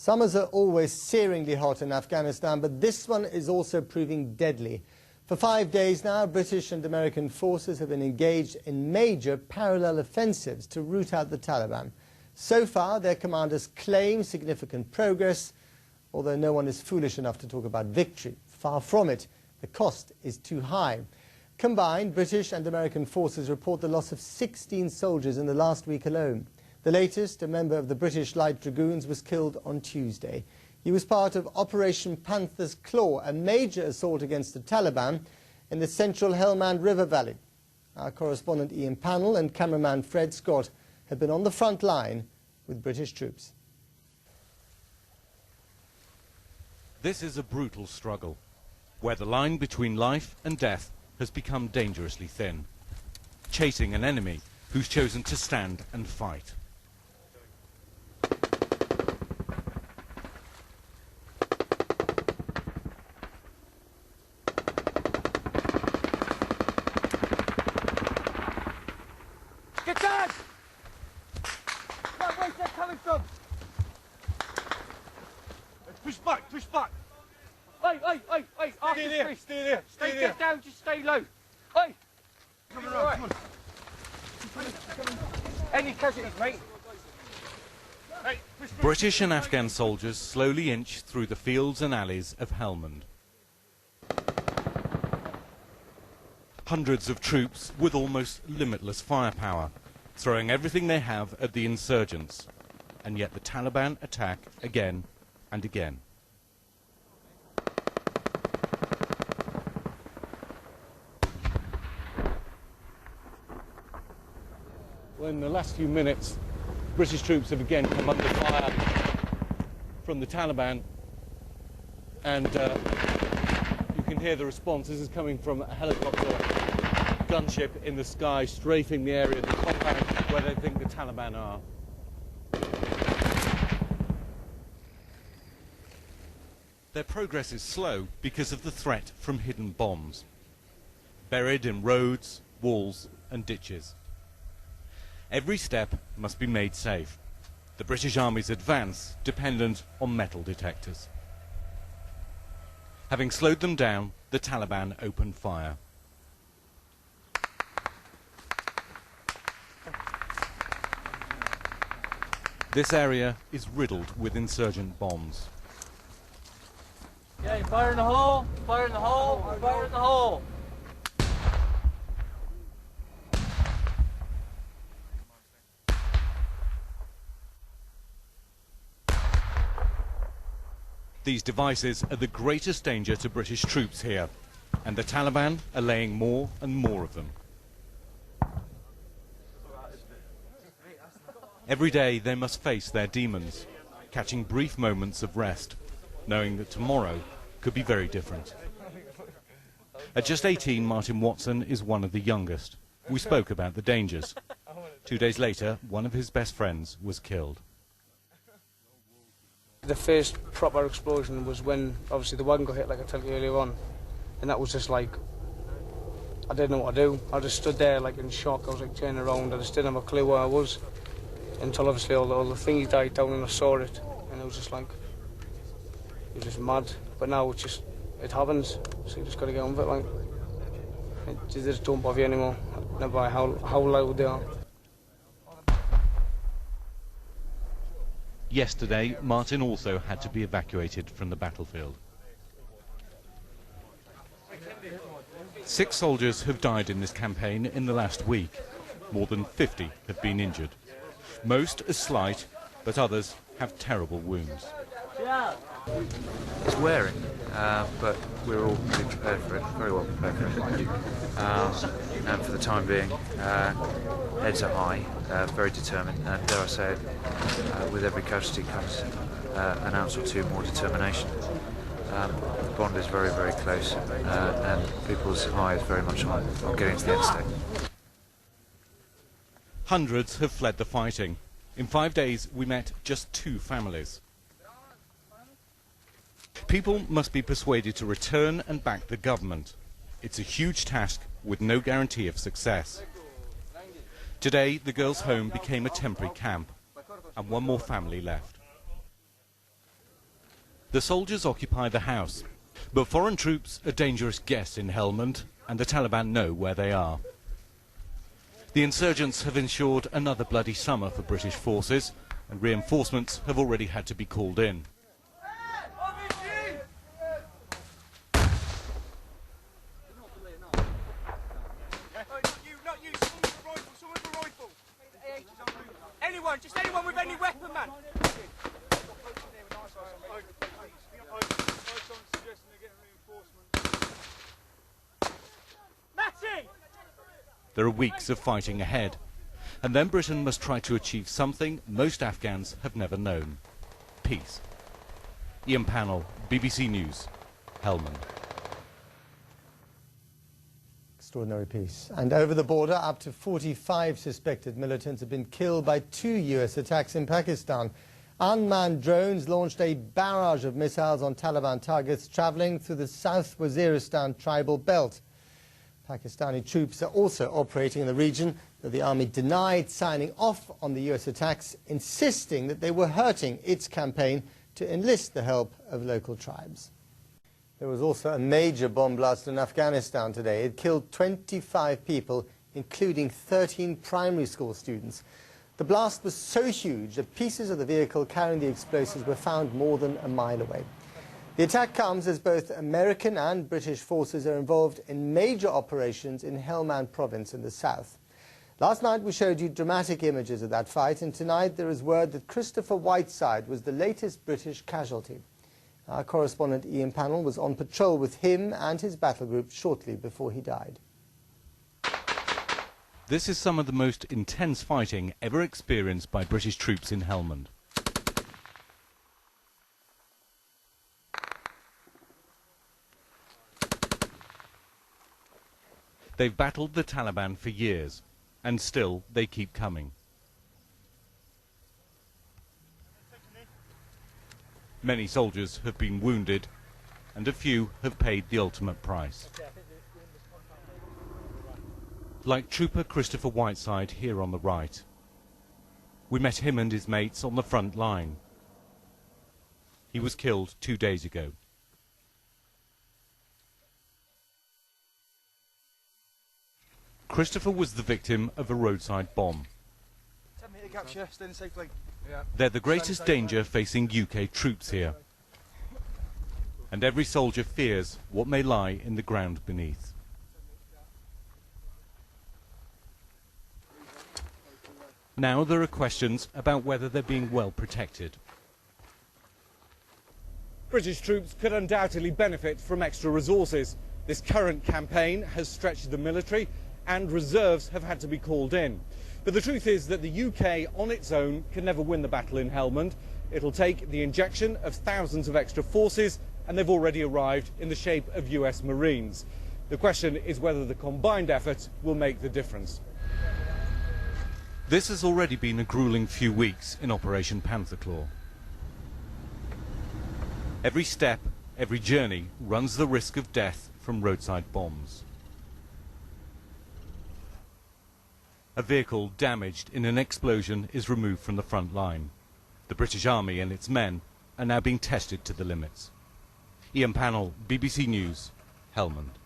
Summers are always searingly hot in Afghanistan, but this one is also proving deadly. For 5 days now, British and American forces have been engaged in major parallel offensives to root out the Taliban. So far, their commanders claim significant progress, although no one is foolish enough to talk about victory. Far from it. The cost is too high. Combined, British and American forces report the loss of 16 soldiers in the last week alone. The latest, a member of the British Light Dragoons, was killed on Tuesday. He was part of Operation Panther's Claw, a major assault against the Taliban in the central Helmand River Valley. Our correspondent Ian Pannell and cameraman Fred Scott have been on the front line with British troops. This is a brutal struggle, where the line between life and death has become dangerously thin, chasing an enemy who's chosen to stand and fight. Get down! Where's that coming from? Push back, push back! Hey! Stay there, stay there, stay there. Get down, just stay low. Hey! Come on, come on. Any casualties, mate? Hey, British and Afghan soldiers slowly inch through the fields and alleys of Helmand. Hundreds of troops with almost limitless firepower, throwing everything they have at the insurgents. And yet the Taliban attack again and again. Well, in the last few minutes, British troops have again come under fire from the Taliban, and you can hear the response. This is coming from a helicopter gunship in the sky, strafing the area of the compound where they think the Taliban are. Their progress is slow because of the threat from hidden bombs, buried in roads, walls and ditches. Every step must be made safe. The British Army's advance dependent on metal detectors. Having slowed them down, the Taliban opened fire. This area is riddled with insurgent bombs. Okay, fire in the hole, fire in the hole, fire in the hole. These devices are the greatest danger to British troops here, and the Taliban are laying more and more of them. Every day they must face their demons, catching brief moments of rest, knowing that tomorrow could be very different. At just 18, Martin Watson is one of the youngest. We spoke about the dangers. 2 days later, one of his best friends was killed. The first proper explosion was when, obviously, the wagon got hit, like I told you earlier on. And that was just like, I didn't know what to do. I just stood there, like, in shock. I was, like, turning around. I just didn't have a clue where I was. Until, obviously, all the things died down and I saw it. And it was just like, it was just mad. But now it's just, it happens. So you just got to get on with it, like. They just don't bother you anymore. No matter how loud they are. Yesterday, Martin also had to be evacuated from the battlefield. 6 soldiers have died in this campaign in the last week. More than 50 have been injured. Most are slight, but others have terrible wounds. It's wearing, but we're all pretty prepared for it, very well prepared for it. And for the time being, heads are high, very determined, and dare I say it, with every casualty comes an ounce or two more determination. The bond is very, very close, and people's eye is very much on getting to the end state. Hundreds have fled the fighting. In 5 days, we met just 2 families. People must be persuaded to return and back the government. It's a huge task with no guarantee of success. Today, the girls' home became a temporary camp, and one more family left. The soldiers occupy the house, but foreign troops are dangerous guests in Helmand, and the Taliban know where they are. The insurgents have ensured another bloody summer for British forces, and reinforcements have already had to be called in. Anyone, just anyone with any weapon, man. There are weeks of fighting ahead, and then Britain must try to achieve something most Afghans have never known: peace. Ian Pannell, BBC News, Helmand. Extraordinary peace. And over the border, up to 45 suspected militants have been killed by 2 US attacks in Pakistan. Unmanned drones launched a barrage of missiles on Taliban targets travelling through the South Waziristan tribal belt. Pakistani troops are also operating in the region, though the army denied signing off on the US attacks, insisting that they were hurting its campaign to enlist the help of local tribes. There was also a major bomb blast in Afghanistan today. It killed 25 people, including 13 primary school students. The blast was so huge that pieces of the vehicle carrying the explosives were found more than a mile away. The attack comes as both American and British forces are involved in major operations in Helmand province in the south. Last night we showed you dramatic images of that fight, and tonight there is word that Christopher Whiteside was the latest British casualty. Our correspondent Ian Pannell was on patrol with him and his battle group shortly before he died. This is some of the most intense fighting ever experienced by British troops in Helmand. They've battled the Taliban for years, and still they keep coming. Many soldiers have been wounded, and a few have paid the ultimate price. Like Trooper Christopher Whiteside here on the right. We met him and his mates on the front line. He was killed 2 days ago. Christopher was the victim of a roadside bomb. They're the greatest danger facing UK troops here. And every soldier fears what may lie in the ground beneath. Now there are questions about whether they're being well protected. British troops could undoubtedly benefit from extra resources. This current campaign has stretched the military, and reserves have had to be called in. But the truth is that the UK on its own can never win the battle in Helmand. It'll take the injection of thousands of extra forces, and they've already arrived in the shape of US Marines. The question is whether the combined effort will make the difference. This has already been a gruelling few weeks in Operation Panther. Every step, every journey runs the risk of death from roadside bombs. A vehicle damaged in an explosion is removed from the front line. The British Army and its men are now being tested to the limits. Ian Pannell, BBC News, Helmand.